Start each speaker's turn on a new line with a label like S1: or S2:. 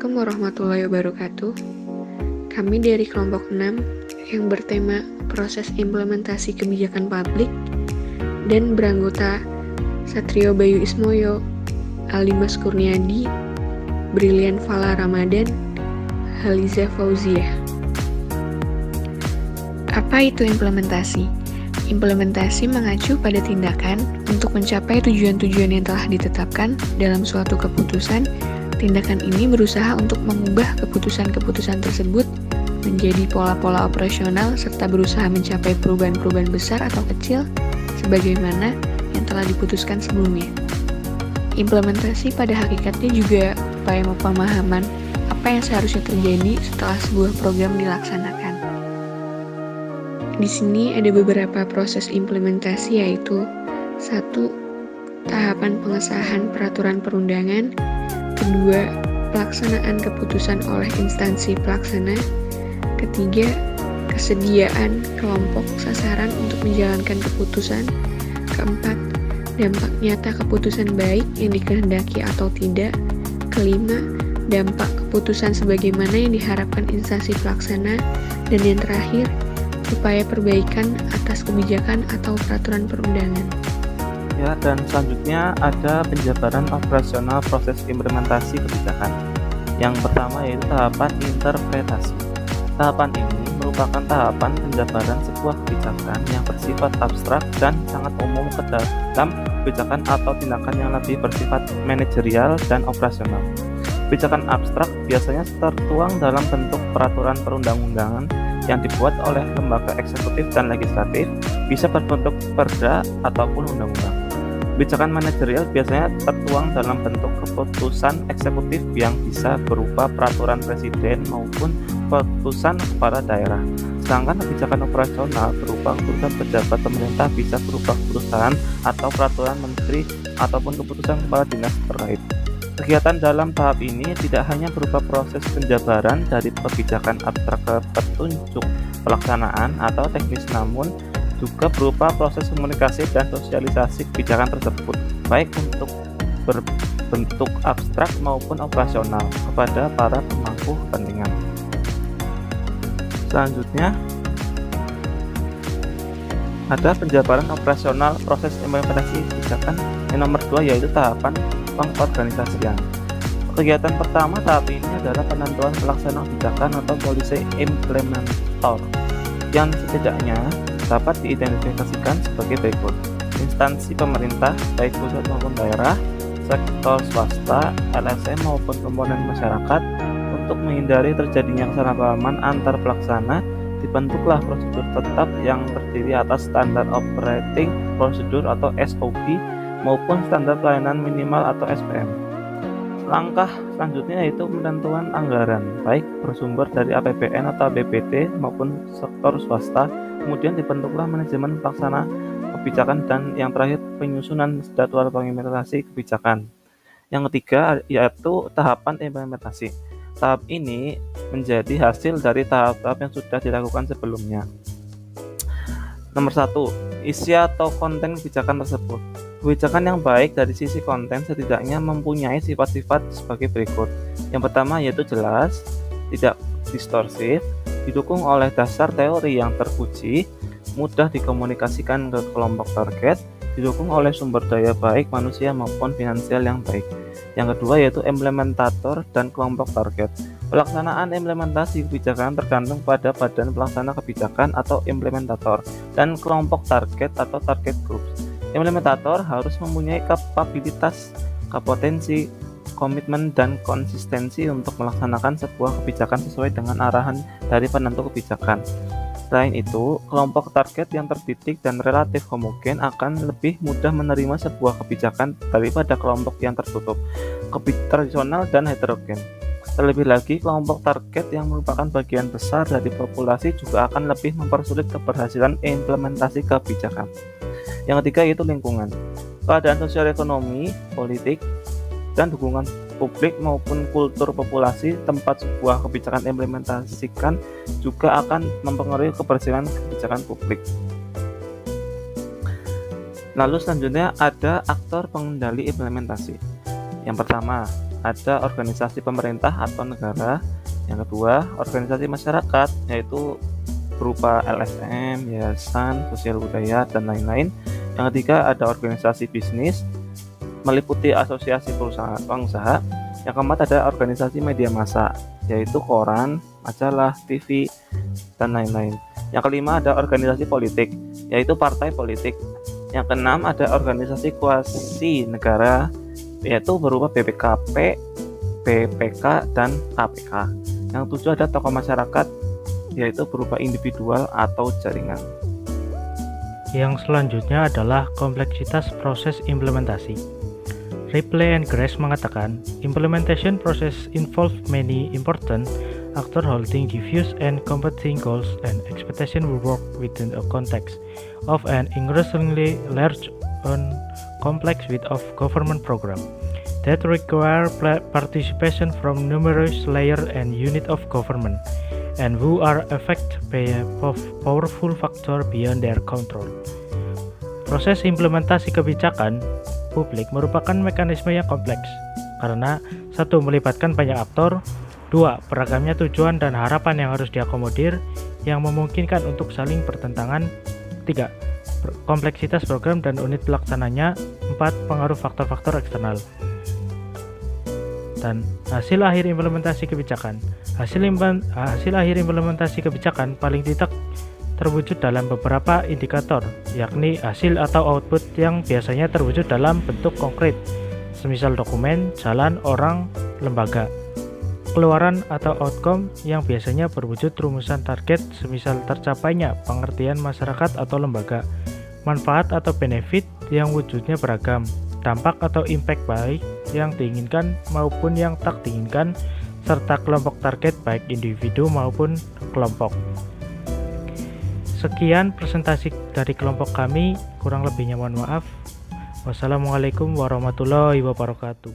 S1: Assalamualaikum warahmatullahi wabarakatuh. Kami dari kelompok 6 yang bertema proses implementasi kebijakan publik dan beranggota Satrio Bayu Ismoyo, Alimas Kurniadi, Brilian Fala Ramadan, Haliza Fauziah. Apa itu implementasi? Implementasi mengacu pada tindakan untuk mencapai tujuan-tujuan yang telah ditetapkan dalam suatu keputusan. Tindakan ini berusaha untuk mengubah keputusan-keputusan tersebut menjadi pola-pola operasional serta berusaha mencapai perubahan-perubahan besar atau kecil sebagaimana yang telah diputuskan sebelumnya. Implementasi pada hakikatnya juga upaya pemahaman apa yang seharusnya terjadi setelah sebuah program dilaksanakan. Di sini ada beberapa proses implementasi, yaitu 1. Tahapan pengesahan peraturan perundangan. 2. Pelaksanaan keputusan oleh instansi pelaksana. 3. Kesediaan kelompok sasaran untuk menjalankan keputusan. 4. Dampak nyata keputusan baik yang dikehendaki atau tidak. 5. Dampak keputusan sebagaimana yang diharapkan instansi pelaksana. Dan yang terakhir, upaya perbaikan atas kebijakan atau peraturan perundangan.
S2: Ya, dan selanjutnya ada penjabaran operasional proses implementasi kebijakan. Yang pertama yaitu tahapan interpretasi. Tahapan ini merupakan tahapan penjabaran sebuah kebijakan yang bersifat abstrak dan sangat umum ke dalam kebijakan atau tindakan yang lebih bersifat manajerial dan operasional. Kebijakan abstrak biasanya tertuang dalam bentuk peraturan perundang-undangan yang dibuat oleh lembaga eksekutif dan legislatif, bisa berbentuk perda ataupun undang-undang. Kebijakan manajerial biasanya tertuang dalam bentuk keputusan eksekutif yang bisa berupa peraturan presiden maupun keputusan kepala daerah. Sedangkan kebijakan operasional berupa keputusan pejabat pemerintah bisa berupa keputusan atau peraturan menteri ataupun keputusan kepala dinas terkait. Kegiatan dalam tahap ini tidak hanya berupa proses penjabaran dari kebijakan abstrak ke petunjuk pelaksanaan atau teknis, namun juga berupa proses komunikasi dan sosialisasi kebijakan tersebut, baik untuk berbentuk abstrak maupun operasional kepada para pemangku kepentingan. Selanjutnya, ada penjabaran operasional proses implementasi kebijakan yang nomor 2 yaitu tahapan pengorganisasian. Kegiatan pertama tahap ini adalah penentuan pelaksana kebijakan atau policy implementator yang setidaknya dapat diidentifikasikan sebagai berikut: instansi pemerintah baik pusat maupun daerah, sektor swasta, LSM maupun komponen masyarakat. Untuk menghindari terjadinya kesalahpahaman antar pelaksana, dibentuklah prosedur tetap yang terdiri atas standar operating procedure atau SOP maupun standar pelayanan minimal atau SPM. Langkah selanjutnya yaitu penentuan anggaran, baik bersumber dari APBN atau BPT maupun sektor swasta. Kemudian dibentuklah manajemen pelaksana kebijakan, dan yang terakhir penyusunan jadwal pengimplementasi kebijakan. Yang ketiga yaitu tahapan implementasi. Tahap ini menjadi hasil dari tahap-tahap yang sudah dilakukan sebelumnya. Nomor 1. Isi atau konten kebijakan tersebut. Kebijakan yang baik dari sisi konten setidaknya mempunyai sifat-sifat sebagai berikut. Yang pertama yaitu jelas, tidak distorsif, didukung oleh dasar teori yang terpuji, mudah dikomunikasikan ke kelompok target, didukung oleh sumber daya baik manusia maupun finansial yang baik. Yang kedua yaitu implementator dan kelompok target. Pelaksanaan implementasi kebijakan tergantung pada badan pelaksana kebijakan atau implementator dan kelompok target atau target groups. Implementator harus mempunyai kapabilitas, kompetensi, komitmen, dan konsistensi untuk melaksanakan sebuah kebijakan sesuai dengan arahan dari penentu kebijakan. Selain itu, kelompok target yang terdidik dan relatif homogen akan lebih mudah menerima sebuah kebijakan daripada kelompok yang tertutup, tradisional, dan heterogen. Terlebih lagi, kelompok target yang merupakan bagian besar dari populasi juga akan lebih mempersulit keberhasilan implementasi kebijakan. Yang ketiga yaitu lingkungan. Keadaan sosial ekonomi, politik, dan dukungan publik maupun kultur populasi tempat sebuah kebijakan implementasikan juga akan mempengaruhi keberhasilan kebijakan publik. Lalu selanjutnya ada aktor pengendali implementasi. Yang pertama, ada organisasi pemerintah atau negara. Yang kedua, organisasi masyarakat, yaitu berupa LSM, yayasan, sosial budaya, dan lain-lain. Yang ketiga, ada organisasi bisnis, meliputi asosiasi pengusaha. Yang keempat, ada organisasi media massa, yaitu koran, majalah, TV, dan lain-lain. Yang kelima, ada organisasi politik, yaitu partai politik. Yang keenam, ada organisasi kuasi negara, yaitu berupa BPKP, BPK, dan KPK. Yang tujuh, ada tokoh masyarakat, yaitu berupa individual atau jaringan.
S3: Yang selanjutnya adalah kompleksitas proses implementasi. Ripley and Grace mengatakan, implementation process involve many important actors holding diffuse and competing goals, and expectation will work within a context of an increasingly large and complex suite of government program that require participation from numerous layers and units of government, and who are affected by a powerful factor beyond their control. Proses implementasi kebijakan publik merupakan mekanisme yang kompleks karena satu, melibatkan banyak aktor, dua, beragamnya tujuan dan harapan yang harus diakomodir yang memungkinkan untuk saling bertentangan, tiga, kompleksitas program dan unit pelaksananya, empat, pengaruh faktor-faktor eksternal. Dan hasil akhir implementasi kebijakan. Hasil akhir implementasi kebijakan paling tidak terwujud dalam beberapa indikator, yakni hasil atau output yang biasanya terwujud dalam bentuk konkret, semisal dokumen, jalan, orang, lembaga. Keluaran atau outcome yang biasanya berwujud rumusan target, semisal tercapainya pengertian masyarakat atau lembaga. Manfaat atau benefit yang wujudnya beragam. Dampak atau impact baik yang diinginkan maupun yang tak diinginkan, serta kelompok target baik individu maupun kelompok. Sekian presentasi dari kelompok kami, kurang lebihnya mohon maaf. Wassalamualaikum warahmatullahi wabarakatuh.